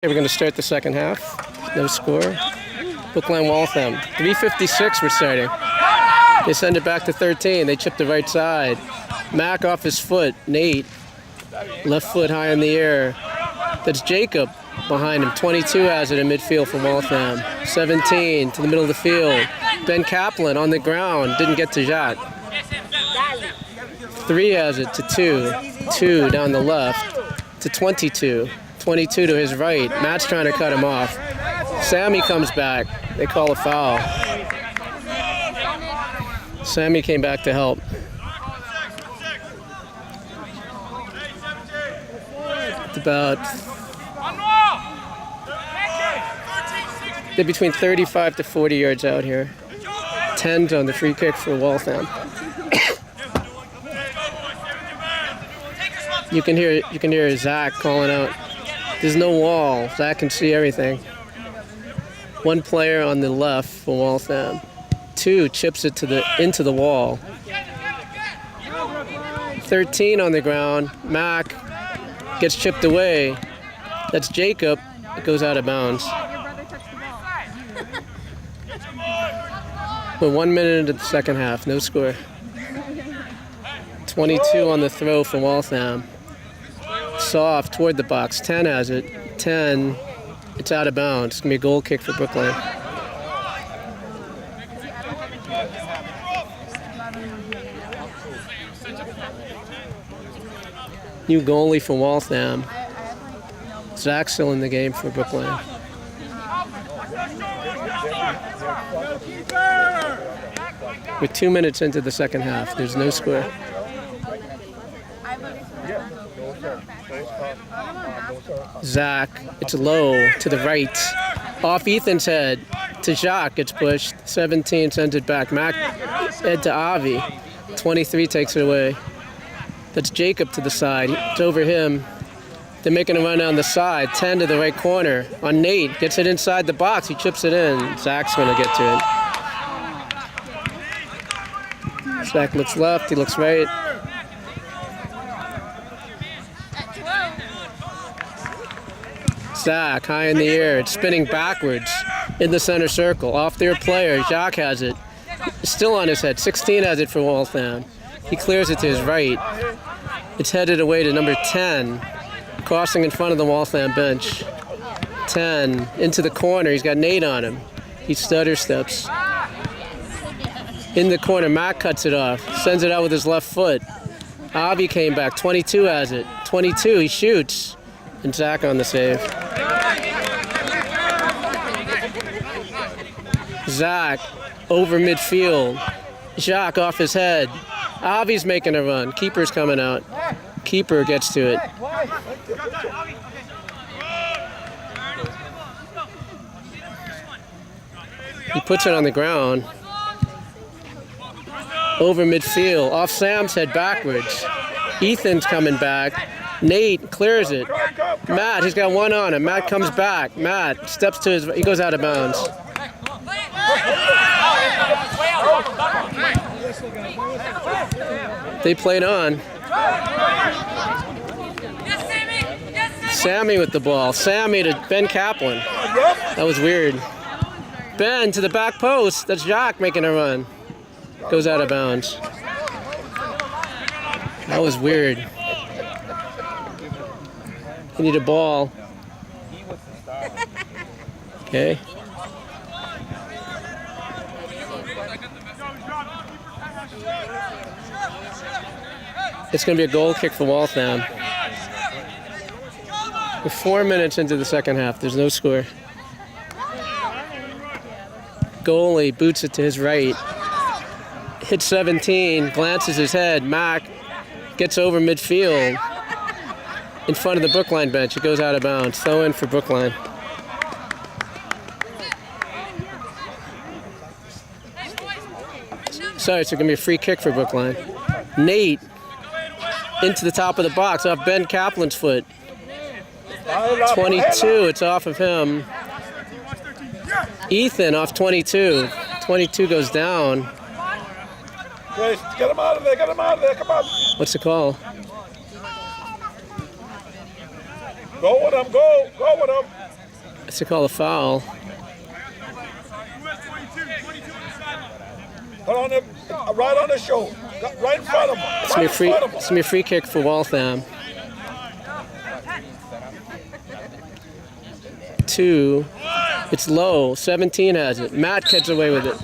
We're going to start the second half. No score. Brookline Waltham. 3:56 we're starting. They send it back to 13. They chip the right side. Mac off his foot. Nate. Left foot high in the air. That's Jacob behind him. 22 has it in midfield for Waltham. 17 to the middle of the field. Ben Kaplan on the ground. Didn't get to Jacques. 3 has it to 2. 2 down the left to 22. 22 to his right. Matt's trying to cut him off. Sammy comes back. They call a foul. Sammy came back to help. It's about they're between 35 to 40 yards out here. 10's on the free kick for Waltham. You can hear Zach calling out. There's no wall. Zach can see everything. One player on the left for Waltham. 2 chips it into the wall. 13 on the ground. Mac gets chipped away. That's Jacob. It goes out of bounds. We're 1 minute into the second half. No score. 22 on the throw for Waltham. Soft toward the box. 10 has it. 10. It's out of bounds. It's going to be a goal kick for Brookline. New goalie for Waltham. Zach's still in the game for Brookline. We're 2 minutes into the second half. There's no score. Zach, it's low to the right. Off Ethan's head to Jacques, gets pushed. 17 sends it back. Mac head to Avi. 23 takes it away. That's Jacob to the side. It's over him. They're making a run down the side. 10 to the right corner on Nate. Gets it inside the box. He chips it in. Zach's going to get to it. Zach looks left. He looks right. Zach high in the air. It's spinning backwards in the center circle. Off their player. Jacques has it. It's still on his head. 16 has it for Waltham. He clears it to his right. It's headed away to number 10. Crossing in front of the Waltham bench. 10 into the corner. He's got Nate on him. He stutter steps. In the corner. Mac cuts it off. Sends it out with his left foot. Avi came back. 22 has it. 22. He shoots. And Zach on the save. Zach over midfield. Jacques off his head. Avi's making a run. Keeper's coming out. Keeper gets to it. He puts it on the ground. Over midfield. Off Sam's head backwards. Ethan's coming back. Nate clears it. Matt, he's got one on him. Matt comes back. Matt steps to his... He goes out of bounds. They played on. Sammy with the ball. Sammy to Ben Kaplan. That was weird. Ben to the back post. That's Jacques making a run. Goes out of bounds. That was weird. You need a ball. Okay. It's going to be a goal kick for Waltham. We're 4 minutes into the second half. There's no score. Goalie boots it to his right. Hits 17, glances his head. Mac gets over midfield. In front of the Brookline bench. It goes out of bounds. Throw in for Brookline. Sorry, it's going to be a free kick for Brookline. Nate into the top of the box off Ben Kaplan's foot. 22, it's off of him. Ethan off 22. 22 goes down. Get him out of there, come on. What's the call? Go with him, go with him. It's a call a foul. Right on the show. Right in front of him. It's gonna be a free kick for Waltham. 2. It's low. 17 has it. Matt gets away with it.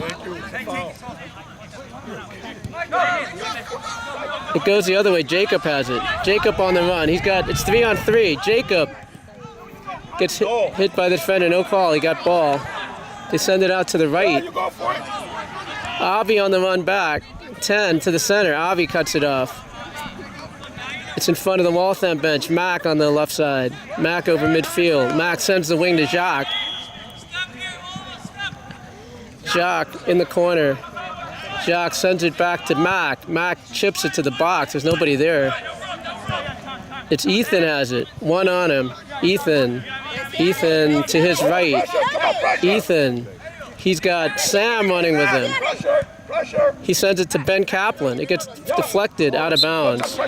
It goes the other way. Jacob has it. Jacob on the run. It's 3-on-3. Jacob gets hit by the defender. No call. He got ball. They send it out to the right. Avi on the run back. 10 to the center. Avi cuts it off. It's in front of the Waltham bench. Mac on the left side. Mac over midfield. Mac sends the wing to Jacques. Jacques in the corner. Jacques sends it back to Mac. Mac chips it to the box. There's nobody there. It's Ethan has it. One on him. Ethan. Ethan to his right. Ethan. He's got Sam running with him. He sends it to Ben Kaplan. It gets deflected out of bounds.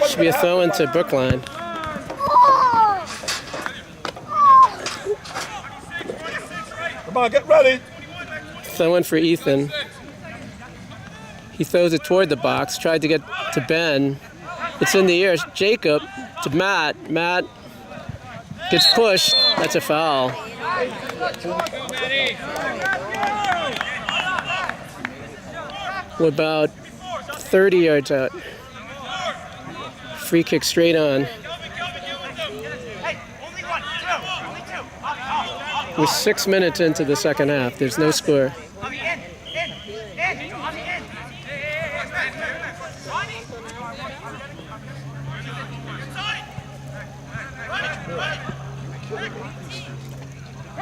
Should be a throw into Brookline. Come on, get ready. Throw in for Ethan. He throws it toward the box. Tried to get to Ben. It's in the air. Jacob to Matt. Matt gets pushed. That's a foul. We're about 30 yards out. Free kick straight on. We're 6 minutes into the second half. There's no score.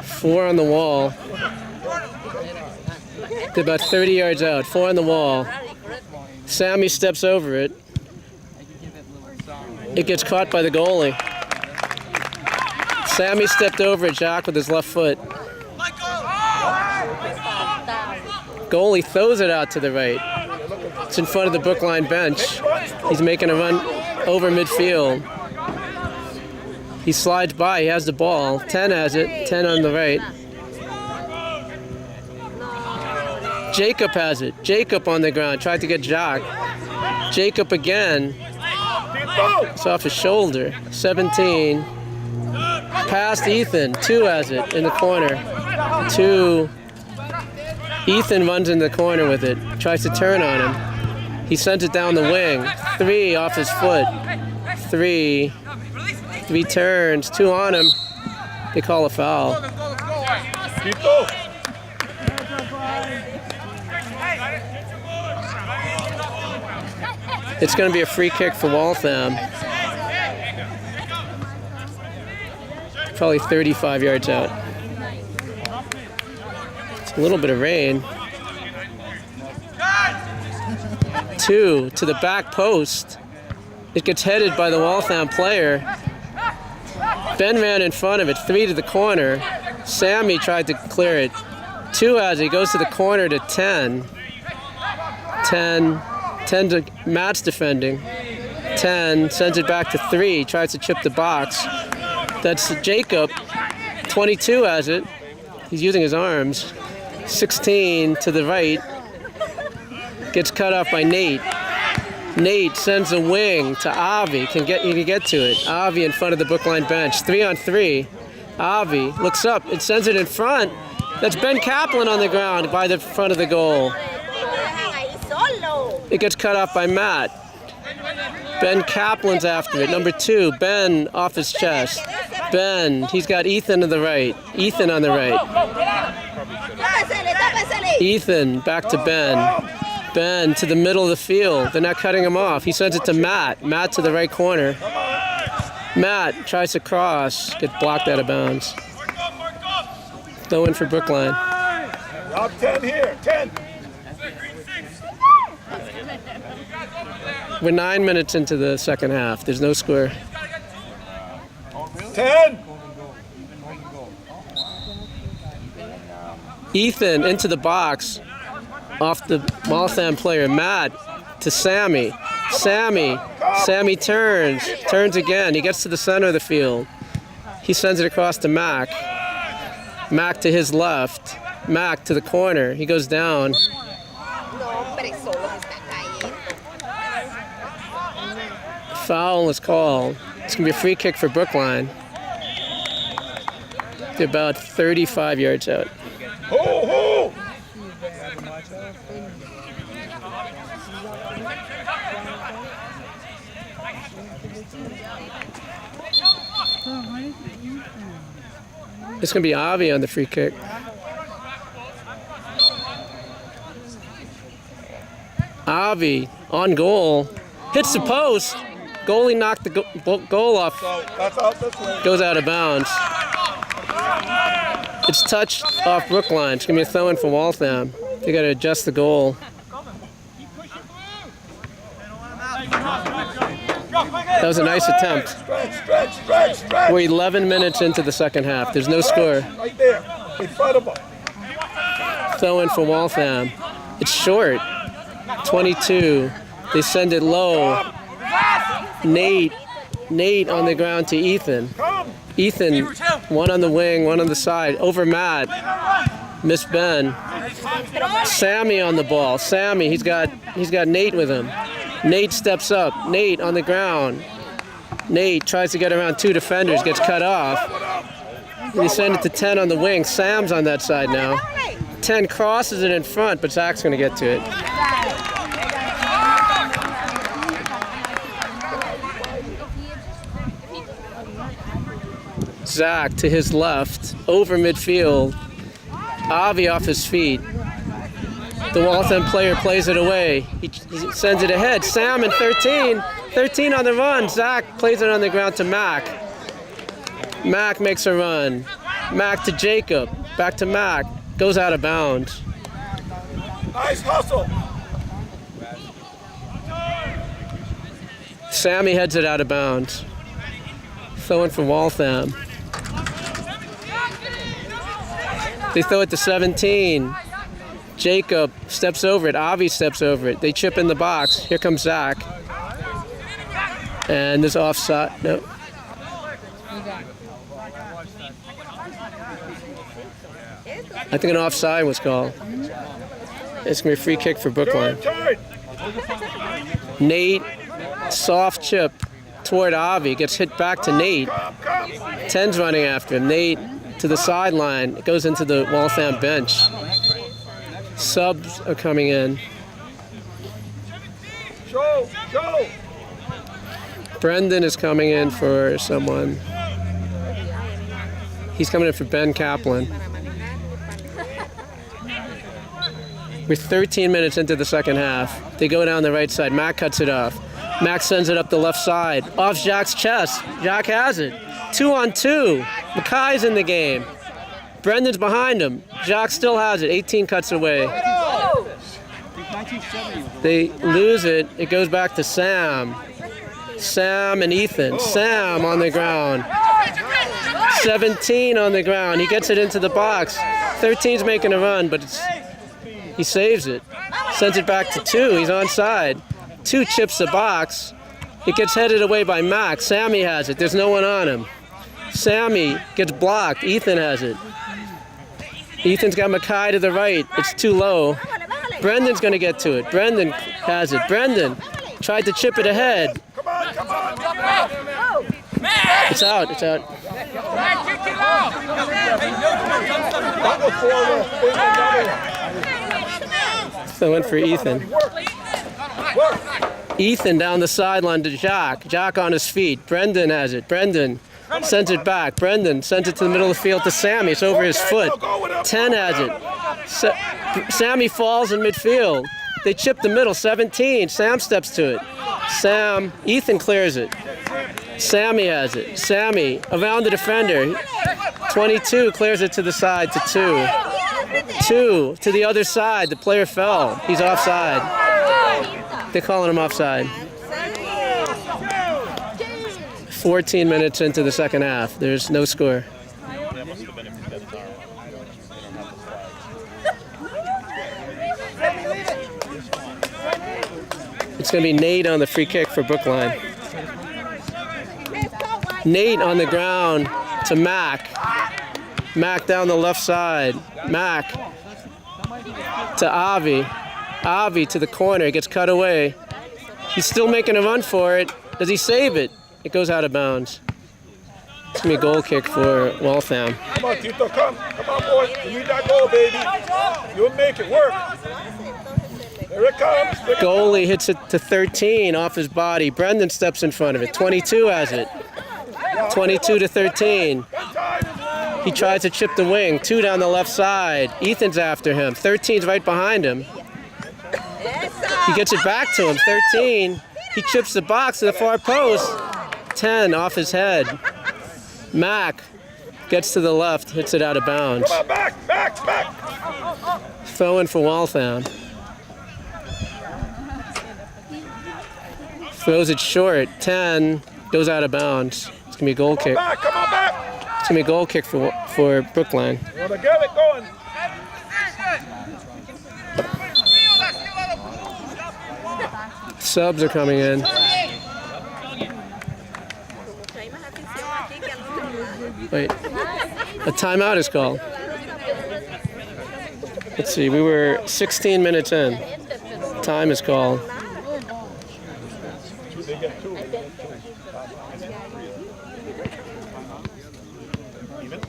Four on the wall. They're about 30 yards out. 4 on the wall. Sammy steps over it. It gets caught by the goalie. Sammy stepped over it, Jacques, with his left foot. Goalie throws it out to the right. It's in front of the Brookline bench. He's making a run over midfield. He slides by. He has the ball. 10 has it. 10 on the right. Jacob has it. Jacob on the ground. Tried to get Jacques. Jacob again. It's off his shoulder. 17. Past Ethan. 2 has it in the corner. 2. Ethan runs in the corner with it. Tries to turn on him. He sends it down the wing. 3 off his foot. 3. 3 turns. 2 on him. They call a foul. It's going to be a free kick for Waltham. Probably 35 yards out. It's a little bit of rain. 2 to the back post. It gets headed by the Waltham player. Ben ran in front of it. 3 to the corner. Sammy tried to clear it. 2 as he goes to the corner to 10. 10 to Matt's defending. 10 sends it back to 3. Tries to chip the box. That's Jacob. 22 has it. He's using his arms. 16 to the right. Gets cut off by Nate. Nate sends a wing to Avi. He can get to it. Avi in front of the Brookline bench. 3 on 3. Avi looks up. It sends it in front. That's Ben Kaplan on the ground by the front of the goal. It gets cut off by Matt. Ben Kaplan's after it. Number 2, Ben off his chest. Ben, he's got Ethan to the right. Ethan on the right. Ethan back to Ben. Ben to the middle of the field. They're not cutting him off. He sends it to Matt. Matt to the right corner. Matt tries to cross. Gets blocked out of bounds. Throw in for Brookline. Up 10 here. 10. We're 9 minutes into the second half. There's no score. 10. Ethan into the box. Off the Waltham player. Matt to Sammy. Sammy turns again. He gets to the center of the field. He sends it across to Mac. Mac to his left. Mac to the corner. He goes down. Foul is called. It's going to be a free kick for Brookline. They're about 35 yards out. Ho, ho! It's going to be Avi on the free kick. Avi on goal. Hits the post. Goalie knocked the goal off. So that's out this way. Goes out of bounds. It's touched off Brookline. It's going to be a throw-in for Waltham. They got to adjust the goal. That was a nice attempt. Stretch. We're 11 minutes into the second half. There's no score. Right there. Incredible. Throw-in for Waltham. It's short. 22. They send it low. Nate on the ground to Ethan. Ethan, one on the wing, one on the side. Over Matt. Miss Ben. Sammy on the ball. Sammy, he's got Nate with him. Nate steps up. Nate on the ground. Nate tries to get around two defenders, gets cut off. They send it to 10 on the wing. Sam's on that side now. 10 crosses it in front, but Zach's going to get to it. Zach to his left, over midfield. Avi off his feet. The Waltham player plays it away. He sends it ahead. Sam and 13. 13 on the run. Zach plays it on the ground to Mac. Mac makes a run. Mac to Jacob. Back to Mac. Goes out of bounds. Nice hustle. Sammy heads it out of bounds. Throwing for Waltham. They throw it to 17. Jacob steps over it. Avi steps over it. They chip in the box. Here comes Zach. And there's offside. No. I think an offside was called. It's going to be a free kick for Brookline. Nate, soft chip toward Avi. Gets hit back to Nate. 10's running after him. Nate to the sideline. It goes into the Waltham bench. Subs are coming in. Show. Brendan is coming in for someone. He's coming in for Ben Kaplan. We're 13 minutes into the second half. They go down the right side. Mac cuts it off. Mac sends it up the left side. Off Jacques' chest. Jacques has it. 2-on-2. Mackay's in the game. Brendan's behind him. Jacques still has it. 18 cuts away. They lose it. It goes back to Sam. Sam and Ethan. Sam on the ground. 17 on the ground. He gets it into the box. 13's making a run, but he saves it. Sends it back to 2. He's onside. 2 chips the box. It gets headed away by Mac. Sammy has it. There's no one on him. Sammy gets blocked. Ethan has it. Ethan's got Mackay to the right. It's too low. Brendan's going to get to it. Brendan has it. Brendan tried to chip it ahead. Come on. It's out. It's out. So in for Ethan. Ethan down the sideline to Jacques. Jacques on his feet. Brendan has it. Brendan sends it back. Brendan sends it to the middle of the field to Sammy. It's over his foot. 10 has it. Sammy falls in midfield. They chip the middle. 17. Sam steps to it. Ethan clears it. Sammy has it. Sammy around the defender. 22 clears it to the side to 2. 2 to the other side. The player fell. He's offside. They're calling him offside. 14 minutes into the second half. There's no score. It's going to be Nate on the free kick for Brookline. Nate on the ground to Mac. Mac down the left side. Mac to Avi. Avi to the corner. He gets cut away. He's still making a run for it. Does he save it? It goes out of bounds. It's going to be a goal kick for Waltham. Come on, Tito, come. Come on, boy. You need that goal, baby. You'll make it work. Here it comes. Goalie hits it to 13 off his body. Brendan steps in front of it. 22 has it. 22 to 13. He tries to chip the wing. 2 down the left side. Ethan's after him. 13's right behind him. He gets it back to him. 13. He chips the box to the far post. 10 off his head. Mac gets to the left, hits it out of bounds. Come on, back. Throw in for Waltham. Throws it short. 10 goes out of bounds. It's gonna be a goal kick. Come on back. It's gonna be a goal kick for Brookline. Want to get it going. Subs are coming in. Wait, a timeout is called. Let's see, we were 16 minutes in. Time is called.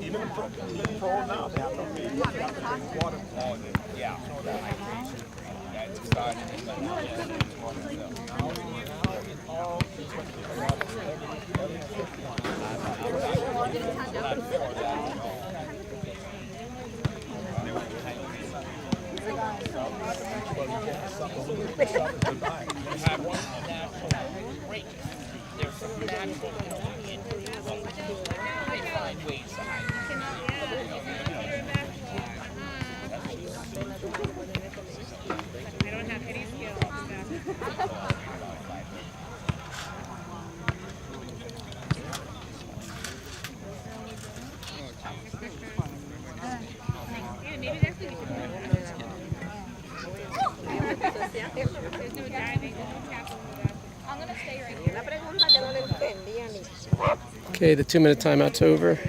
Even pro now, they have to be water. Okay, the 2-minute timeout's over.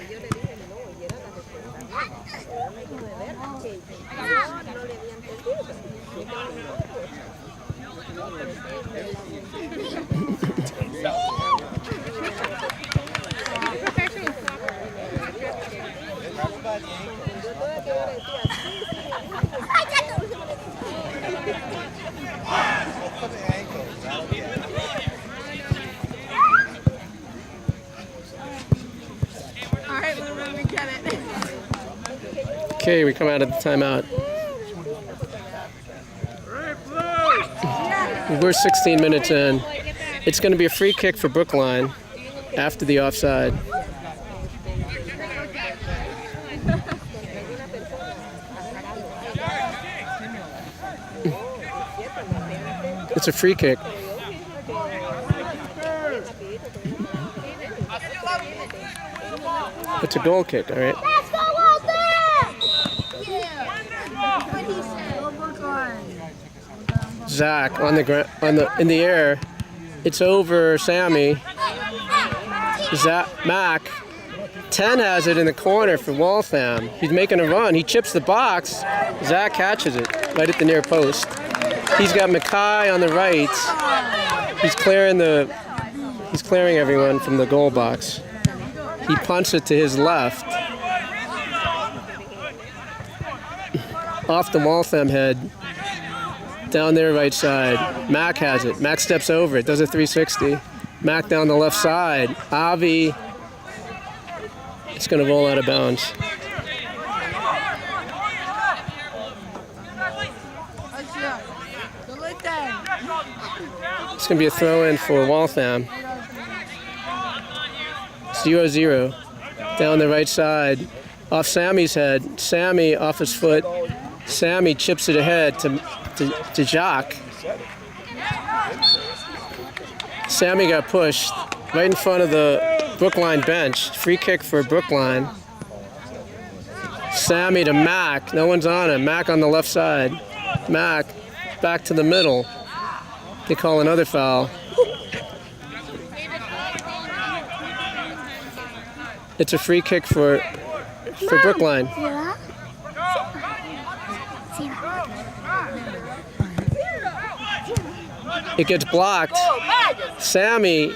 Okay, we come out of the timeout. We're 16 minutes in. It's going to be a free kick for Brookline after the offside. It's a free kick. It's a goal kick, all right? Zach on the ground, in the air. It's over Sammy. Zach Mac. 10 has it in the corner for Waltham. He's making a run. He chips the box. Zach catches it right at the near post. He's got Mackay on the right. He's clearing everyone from the goal box. He punts it to his left. Off the Waltham head. Down their right side. Mac has it. Mac steps over it. Does a 360. Mac down the left side. Avi. It's going to roll out of bounds. It's going to be a throw-in for Waltham. 0-0. Down the right side. Off Sammy's head. Sammy off his foot. Sammy chips it ahead to Jacques. Sammy got pushed right in front of the Brookline bench. Free kick for Brookline. Sammy to Mac. No one's on him. Mac on the left side. Mac back to the middle. They call another foul. It's a free kick for for Brookline. It gets blocked. Sammy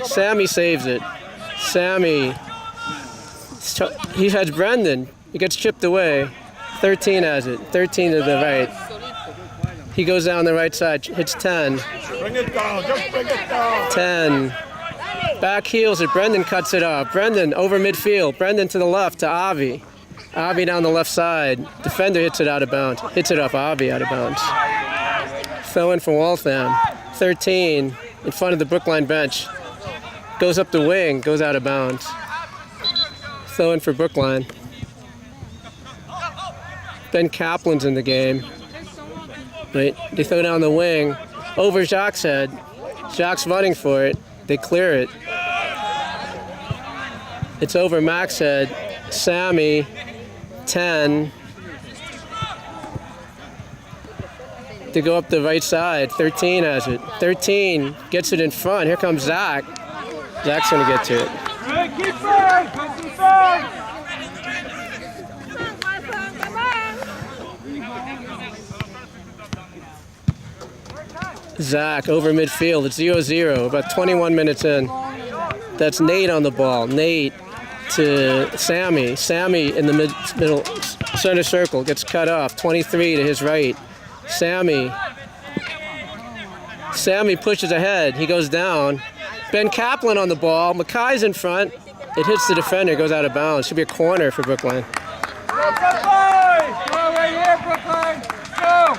saves it. Sammy, he has Brendan. It gets chipped away. 13 has it. 13 to the right. He goes down the right side, hits 10. Bring it down, just bring it down. 10. Back heels it. Brendan cuts it off. Brendan over midfield. Brendan to the left to Avi. Avi down the left side. Defender hits it out of bounds. Hits it off Avi out of bounds. Throw in for Waltham. 13 in front of the Brookline bench. Goes up the wing. Goes out of bounds. Throw in for Brookline. Ben Kaplan's in the game. Right, they throw down the wing. Over Jacques' head. Jacques running for it. They clear it. It's over Mac's head. Sammy, 10. They go up the right side. 13 has it. 13 gets it in front. Here comes Zach. Zach's gonna get to it. Keep firm, keep firm. Zach over midfield. It's 0-0. About 21 minutes in. That's Nate on the ball. Nate to Sammy. Sammy in the middle center circle gets cut off. 23 to his right. Sammy pushes ahead. He goes down. Ben Kaplan on the ball. Mackay's in front. It hits the defender. Goes out of bounds. Should be a corner for Brookline. Go, Brookline! Go right here, Brookline! Go!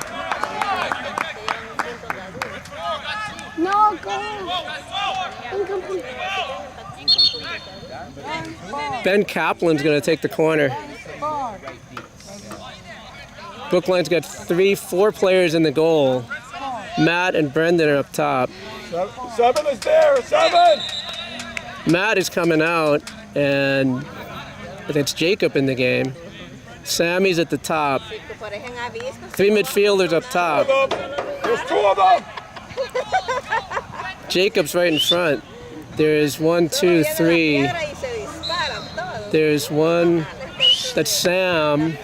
No, go. Incomplete. Ben Kaplan's going to take the corner. Brookline's got 4 players in the goal. Matt and Brendan are up top. 7 is there, 7! Matt is coming out, and it's Jacob in the game. Sammy's at the top. 3 midfielders up top. There's 2 of them! Jacob's right in front. There's 1, 2, 3. There's 1. That's Sam.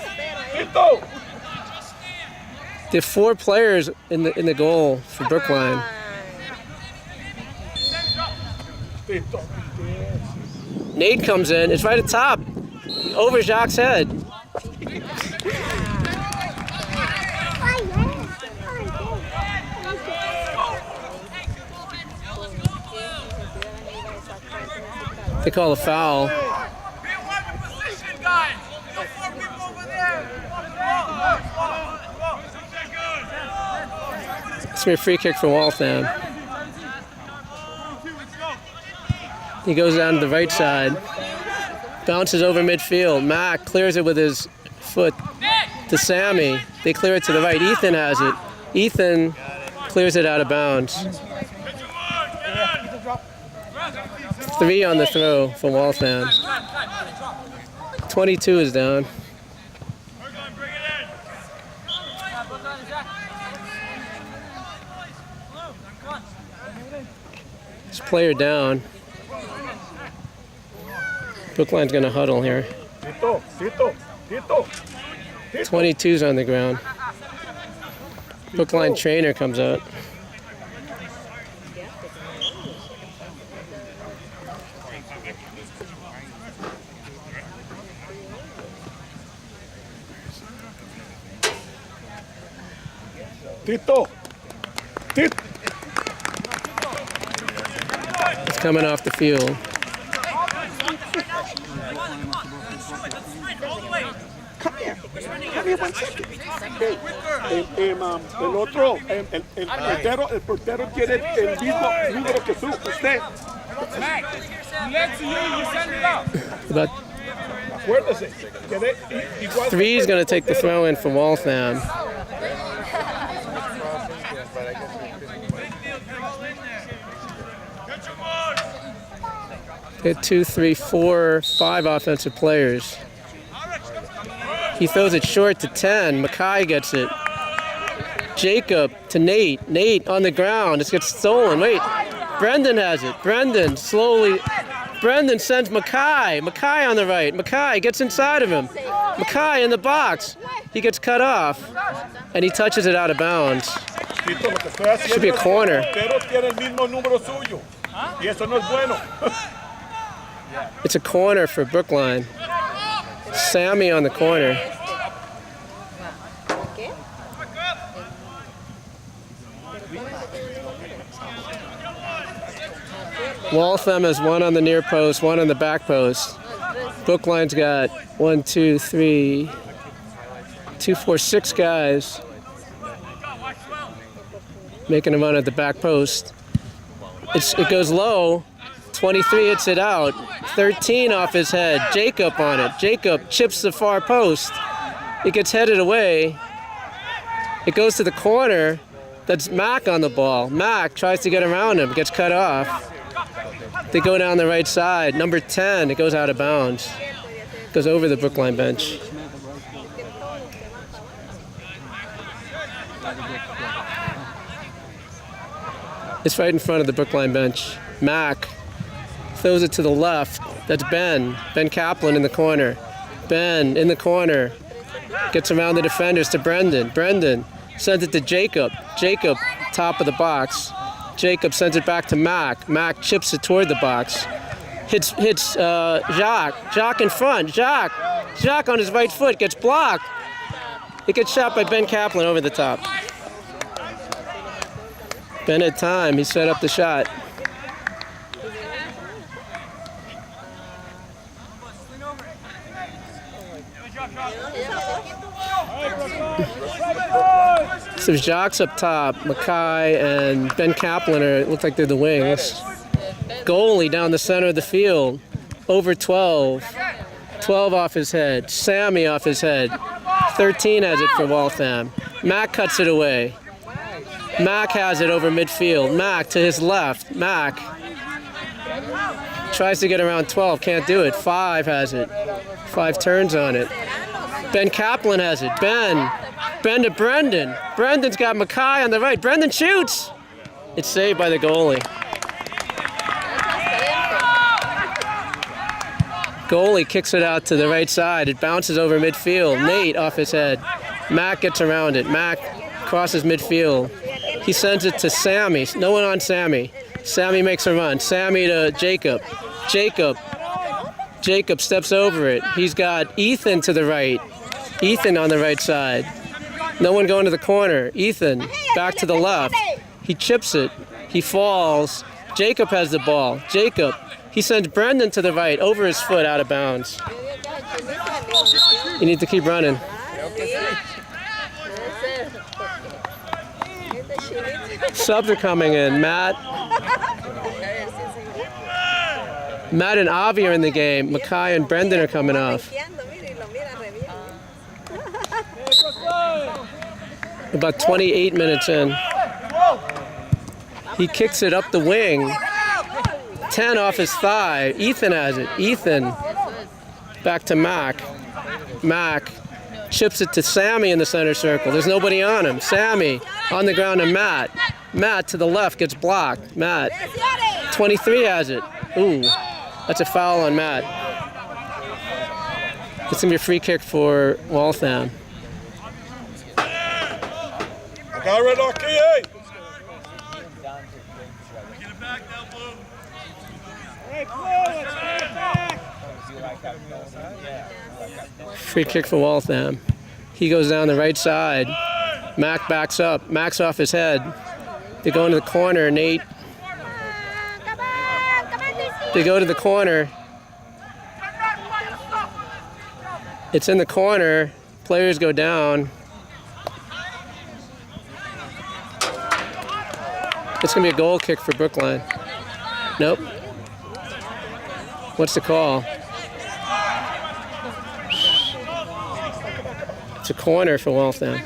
There are 4 players in the goal for Brookline. Nate comes in. It's right at top, over Jacques' head. They call a foul. It's a free kick for Waltham. He goes down to the right side. Bounces over midfield. Mac clears it with his foot to Sammy. They clear it to the right. Ethan has it. Ethan clears it out of bounds. 3 on the throw for Waltham. 22 is down. This player down. Brookline's going to huddle here. 22's on the ground. Brookline trainer comes out. Tito! It's coming off the field. Come here one second. El otro, el portero tiene el mismo número que tú, usted. About Acuérdese. 3 is going to take the throw in for Waltham. They had 2, 3, 4, 5 offensive players. He throws it short to 10. Mackay gets it. Jacob to Nate. Nate on the ground. This gets stolen. Wait. Brendan has it. Brendan slowly Brendan sends Mackay. Mackay on the right. Mackay gets inside of him. Mackay in the box. He gets cut off, and he touches it out of bounds. Tito, lo que estoy haciendo Should be a es que corner. el portero tiene el mismo número suyo. Y eso no es bueno. It's a corner for Brookline. Sammy on the corner. Waltham has one on the near post, one on the back post. Brookline's got 1, 2, 3, 2, 4, 6 guys making a run at the back post. It goes low. 23 hits it out. 13 off his head. Jacob on it. Jacob chips the far post. It gets headed away. It goes to the corner. That's Mack on the ball. Mack tries to get around him. Gets cut off. They go down the right side. Number 10. It goes out of bounds. Goes over the Brookline bench. It's right in front of the Brookline bench. Mack throws it to the left. That's Ben. Ben Kaplan in the corner. Ben in the corner. Gets around the defenders to Brendan. Brendan sends it to Jacob. Jacob, top of the box. Jacob sends it back to Mack. Mack chips it toward the box. Hits Jacques. Jacques in front. Jacques on his right foot gets blocked. It gets shot by Ben Kaplan over the top. Ben had time. He set up the shot. So Jacques up top, Mackay and Ben Kaplan look like they're the wings. Goalie down the center of the field, over 12. 12 off his head, Sammy off his head. 13 has it for Waltham. Mack cuts it away. Mack has it over midfield. Mack to his left. Mack tries to get around 12, can't do it. 5 has it. 5 turns on it. Ben Kaplan has it. Ben to Brendan. Brendan's got Mackay on the right. Brendan shoots. It's saved by the goalie. Goalie kicks it out to the right side. It bounces over midfield. Nate off his head. Mack gets around it. Mack crosses midfield. He sends it to Sammy. No one on Sammy. Sammy makes a run. Sammy to Jacob. Jacob steps over it. He's got Ethan to the right. Ethan on the right side. No one going to the corner. Ethan back to the left. He chips it. He falls. Jacob has the ball. Jacob. He sends Brendan to the right, over his foot, out of bounds. You need to keep running. Subs are coming in. Matt and Avi are in the game. Mackay and Brendan are coming off. About 28 minutes in. He kicks it up the wing. 10 off his thigh. Ethan has it. Ethan back to Mack. Mack chips it to Sammy in the center circle. There's nobody on him. Sammy on the ground to Matt. Matt to the left gets blocked. Matt. 23 has it. Ooh, that's a foul on Matt. It's going to be a free kick for Waltham. Free kick for Waltham. He goes down the right side. Mack backs up. Mack's off his head. They go into the corner. Nate. They go to the corner. It's in the corner. Players go down. It's going to be a goal kick for Brookline. Nope. What's the call? It's a corner for Waltham.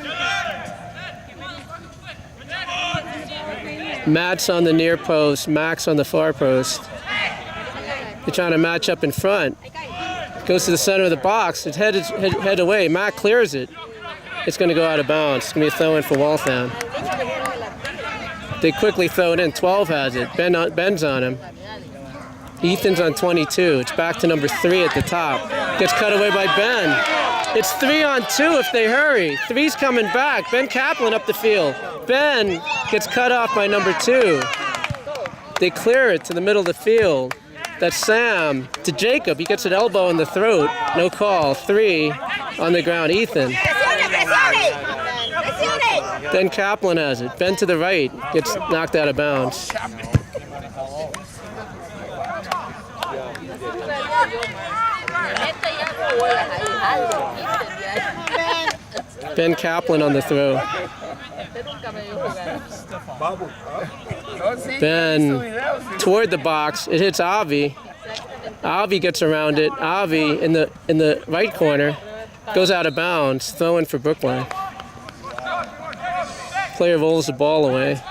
Matt's on the near post. Mack's on the far post. They're trying to match up in front. Goes to the center of the box. It's head away. Mack clears it. It's going to go out of bounds. It's going to be a throw-in for Waltham. They quickly throw it in. 12 has it. Ben's on him. Ethan's on 22. It's back to number 3 at the top. Gets cut away by Ben. It's 3 on 2 if they hurry. 3's coming back. Ben Kaplan up the field. Ben gets cut off by number 2. They clear it to the middle of the field. That's Sam to Jacob. He gets an elbow in the throat. No call. 3 on the ground. Ethan. Ben Kaplan has it. Ben to the right. Gets knocked out of bounds. Ben Kaplan on the throw. Ben toward the box. It hits Avi. Avi gets around it. Avi in the right corner goes out of bounds. Throwing for Brookline. Player rolls the ball away.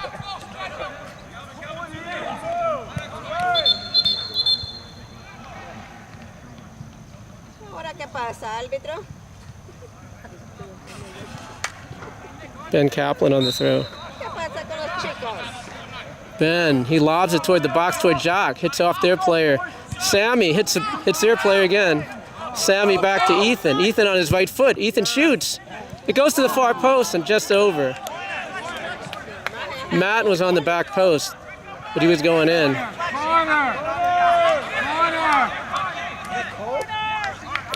Ben Kaplan on the throw. Ben, he lobs it toward the box toward Jock. Hits off their player. Sammy hits their player again. Sammy back to Ethan. Ethan on his right foot. Ethan shoots. It goes to the far post and just over. Matt was on the back post, but he was going in.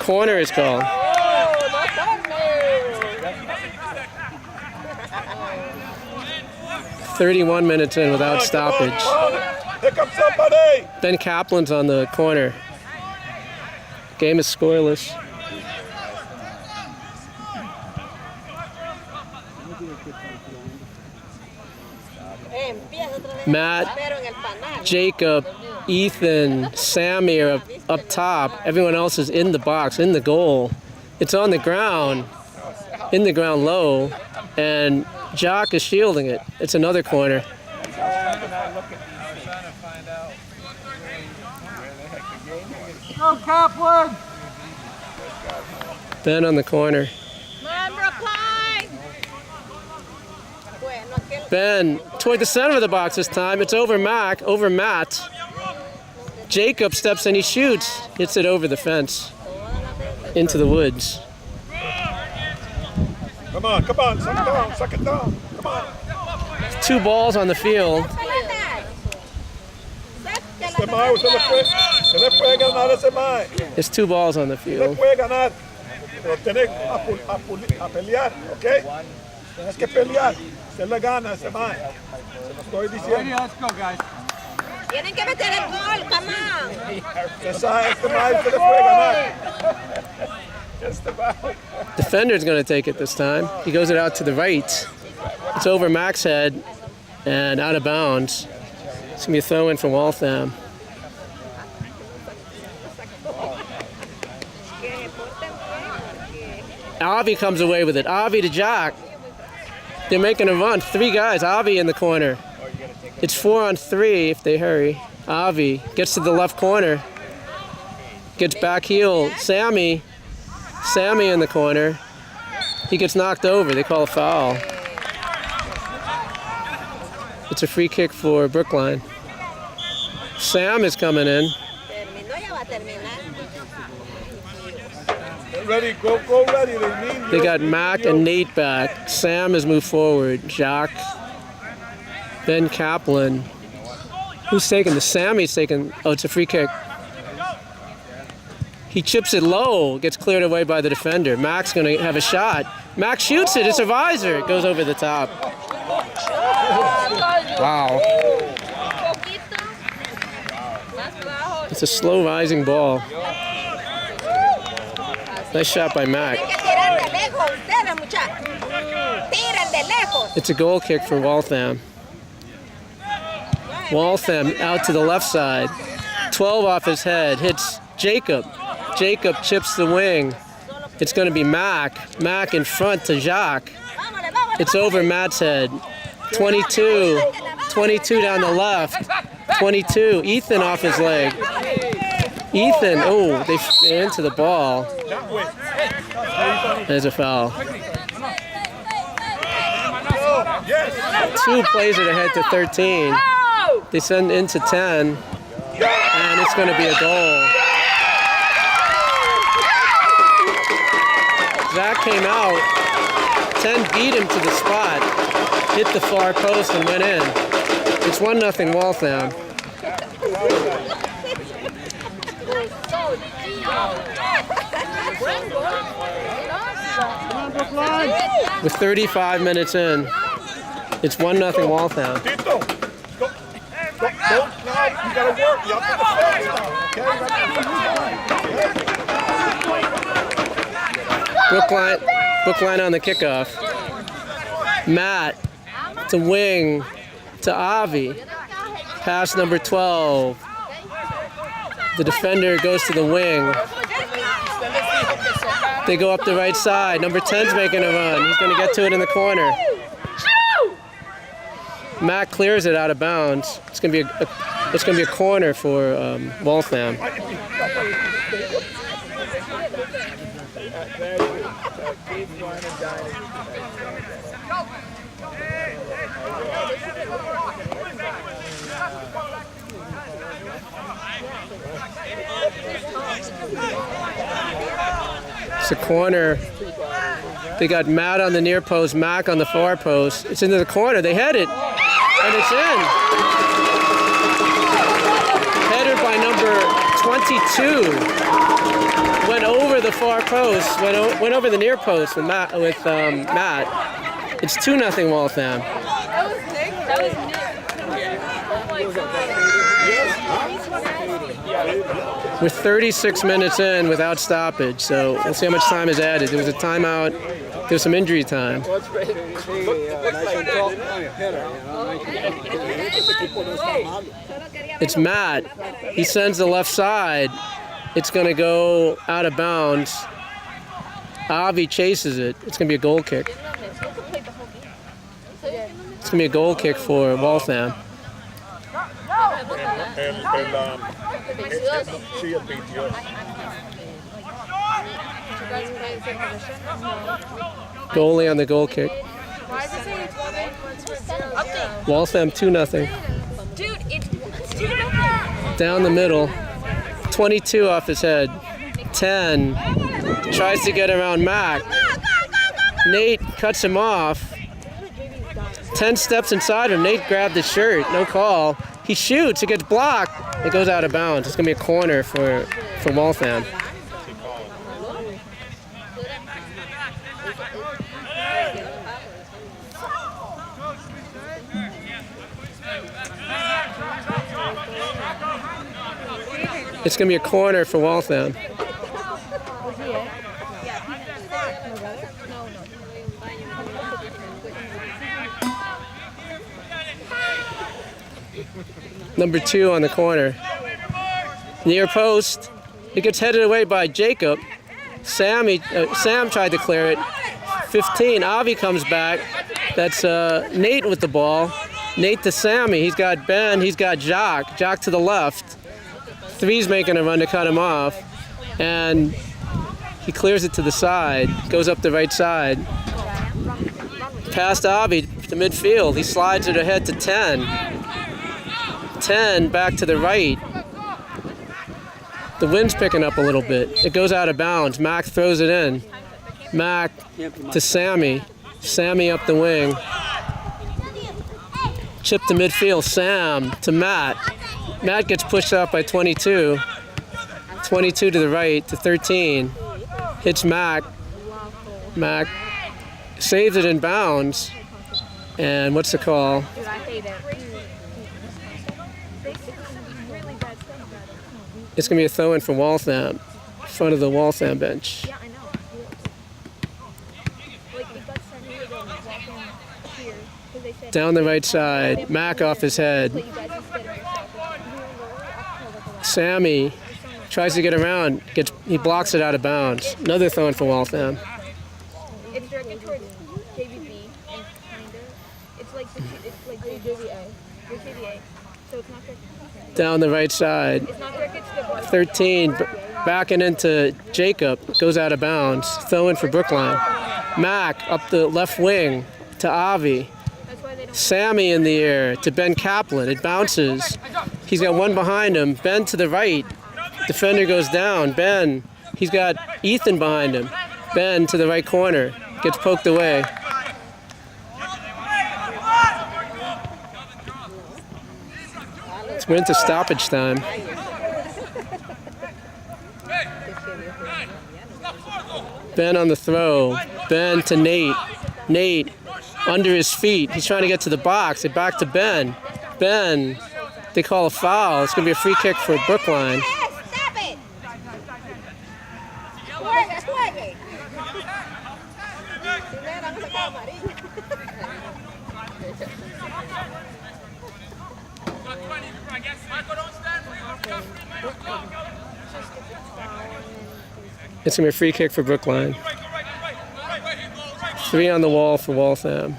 Corner is called. 31 minutes in without stoppage. Pick up somebody. Ben Kaplan's on the corner. Game is scoreless. Matt, Jacob, Ethan, Sammy are up top. Everyone else is in the box, in the goal. It's on the ground, in the ground low, and Jock is shielding it. It's another corner. Go Kaplan! Ben on the corner. Ben toward the center of the box this time. It's over Mac, over Matt. Jacob steps in, he shoots. Hits it over the fence. Into the woods. Come on, suck it down, come on. 2 balls on the field. There's 2 balls on the field. Let's go, guys. Tienen que meter el gol, come on. Defender's going to take it this time. He goes it out to the right. It's over Mac's head and out of bounds. It's going to be a throw in for Waltham. Avi comes away with it. Avi to Jock. They're making a run. 3 guys. Avi in the corner. It's 4 on 3 if they hurry. Avi gets to the left corner. Gets back heel. Sammy in the corner. He gets knocked over. They call a foul. It's a free kick for Brookline. Sam is coming in. Ready, go ready. They got Mac and Nate back. Sam has moved forward. Jock. Ben Kaplan. Who's taking the Sammy's taking? Oh, it's a free kick. He chips it low, gets cleared away by the defender. Mac's going to have a shot. Mac shoots it. It's a riser. It goes over the top. Wow. It's a slow rising ball. Nice shot by Mac. It's a goal kick for Waltham. Waltham out to the left side. 12 off his head. Hits Jacob. Jacob chips the wing. It's going to be Mac. Mac in front to Jacques. It's over Matt's head. 22. 22 down the left. 22. Ethan off his leg. Ethan, oh, they're into the ball. There's a foul. 2 plays it ahead to 13. They send into 10. And That's going to be a goal. Zach came out. 10 beat him to the spot. Hit the far post and went in. It's 1-0 Waltham. With 35 minutes in, it's 1-0 Waltham. Tito, go. Now you gotta work. You have to defend now. Brookline on the kickoff. Matt to wing to Avi. Pass number 12. The defender goes to the wing. They go up the right side. Number 10's making a run. He's going to get to it in the corner. Matt clears it out of bounds. It's going to be a corner for Waltham. It's a corner. They got Matt on the near post, Mac on the far post. It's into the corner. They head it, and it's in. Headed by number 22. Went over the far post. Went over the near post with Matt. It's 2-0 Waltham. That was new. We're 36 minutes in without stoppage, so we'll see how much time is added. There was a timeout. There was some injury time. It's Matt. He sends the left side. It's going to go out of bounds. Avi chases it. It's going to be a goal kick. It's going to be a goal kick for Waltham. Goalie on the goal kick. Waltham 2-0. Dude, it's Down the middle. 22 off his head. 10. Tries to get around Mac. Nate cuts him off. 10 steps inside him. Nate grabbed his shirt. No call. He shoots. It gets blocked. It goes out of bounds. It's going to be a corner for Waltham. It's going to be a corner for Waltham. Number 2 on the corner. Near post. It gets headed away by Jacob. Sam tried to clear it. 15. Avi comes back. That's Nate with the ball. Nate to Sammy. He's got Ben. He's got Jock. Jock to the left. 3's making a run to cut him off. And he clears it to the side. Goes up the right side. Past Avi to midfield. He slides it ahead to 10. 10 back to the right. The wind's picking up a little bit. It goes out of bounds. Mac throws it in. Mac to Sammy. Sammy up the wing. Chip to midfield. Sam to Matt. Matt gets pushed out by 22. 22 to the right to 13. Hits Mac. Mac saves it in bounds. And what's the call? Dude, I hate it. It's going to be a throw-in for Waltham, in front of the Waltham bench. Yeah, I know. Down the right side, Mac off his head. Sammy tries to get around, he blocks it out of bounds. Another throw-in for Waltham. It's directed towards JVB and kind of. It's like JVA. So it's not directed. Down the right side. It's not directed to the ball. 13 backing into Jacob, goes out of bounds. Throw in for Brookline. Mac up the left wing to Avi. Sammy in the air to Ben Kaplan. It bounces. He's got one behind him. Ben to the right. Defender goes down. Ben. He's got Ethan behind him. Ben to the right corner. Gets poked away. We're into stoppage time. Ben on the throw. Ben to Nate. Nate under his feet. He's trying to get to the box. It back to Ben. Ben. They call a foul. It's going to be a free kick for Brookline. Stop it! It's going to be a free kick for Brookline. 3 on the wall for Waltham.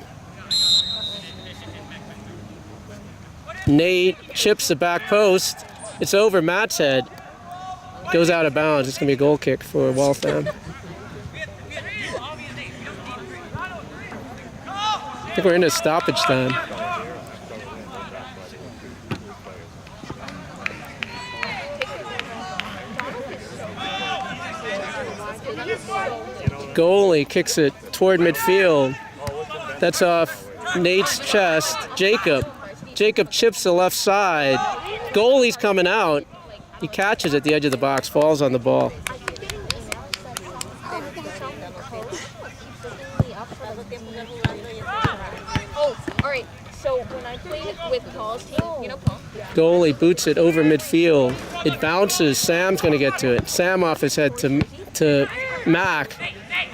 Nate chips the back post. It's over Matt's head. Goes out of bounds. It's going to be a goal kick for Waltham. I think we're into stoppage time. Goalie kicks it toward midfield. That's off Nate's chest. Jacob. Jacob chips the left side. Goalie's coming out. He catches at the edge of the box, falls on the ball. Oh, all right. So when I played with Paul's team, you know Paul? Goalie boots it over midfield. It bounces. Sam's going to get to it. Sam off his head to Mac.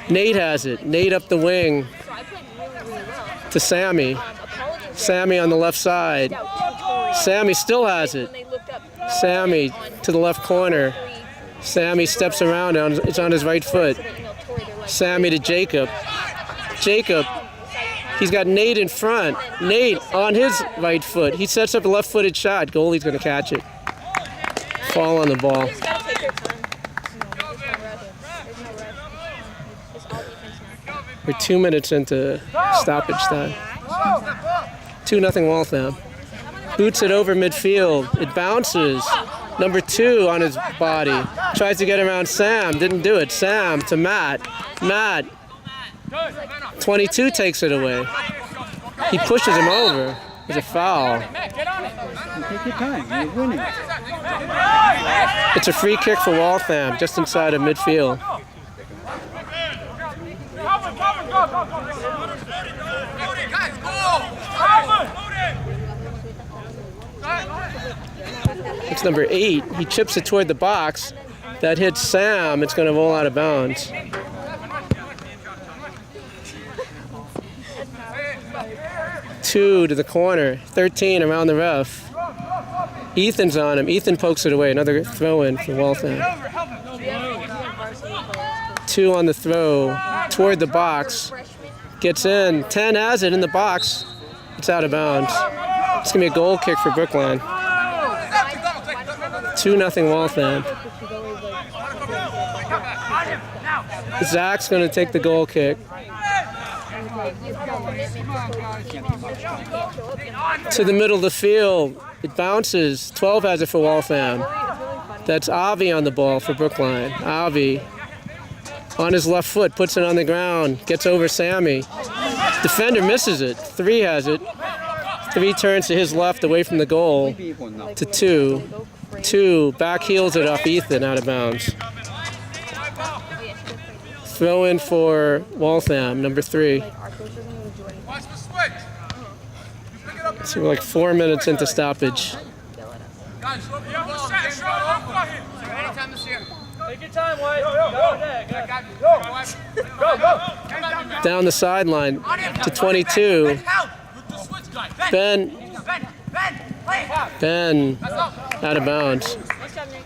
Nate has it. Nate up the wing So I played really, really well. to Sammy. Apologies. Sammy on the left side. Sammy still has it. When they looked up, Sammy to the left corner. Sammy steps around. It's on his right foot. Sammy to Jacob. Jacob. He's got Nate in front. Nate on his right foot. He sets up a left-footed shot. Goalie's going to catch it. Fall on the ball. Just gotta take your time. There's no rush. It's all defense now. We're 2 minutes into stoppage time. 2-0 Waltham. Boots it over midfield. It bounces. Number 2 on his body. Tries to get around Sam. Didn't do it. Sam to Matt. Matt. 22 takes it away. He pushes him over. There's a foul. Take your time. You're winning. It's a free kick for Waltham, just inside of midfield. It's number 8. He chips it toward the box. That hits Sam. It's going to roll out of bounds. Two to the corner. 13 around the ref. Ethan's on him. Ethan pokes it away. Another throw-in for Waltham. 2 on the throw. Toward the box. Gets in. 10 has it in the box. It's out of bounds. It's going to be a goal kick for Brookline. 2-0 Waltham. Zach's going to take the goal kick. To the middle of the field. It bounces. 12 has it for Waltham. That's Avi on the ball for Brookline. Avi on his left foot, puts it on the ground, gets over Sammy. Defender misses it. 3 has it. 3 turns to his left away from the goal to 2. 2 back heels it off Ethan out of bounds. Throw in for Waltham, number 3. So we're like 4 minutes into stoppage. Take your time, White. Go. Down the sideline to 22. Ben out of bounds.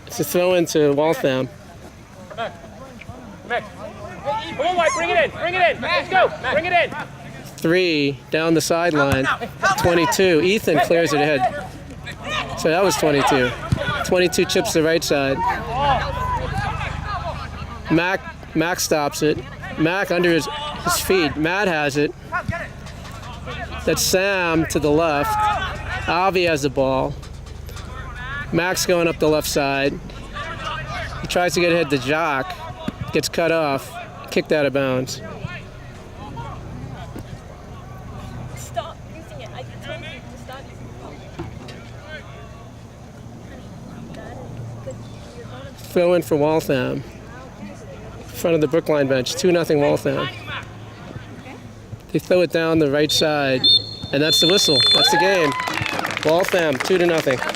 It's a throw into Waltham. Come on, White, bring it in. Let's go, bring it in. 3 down the sideline. 22. Ethan clears it ahead. So that was 22. 22 chips the right side. Mac stops it. Mac under his feet. Matt has it. That's Sam to the left. Avi has the ball. Max going up the left side. He tries to get ahead to Jock. Gets cut off. Kicked out of bounds. Stop using it. I told you to stop using it. Throw in for Waltham. Front of the Brookline bench. 2-0 Waltham. They throw it down the right side. And that's the whistle. That's the game. Waltham, 2-0.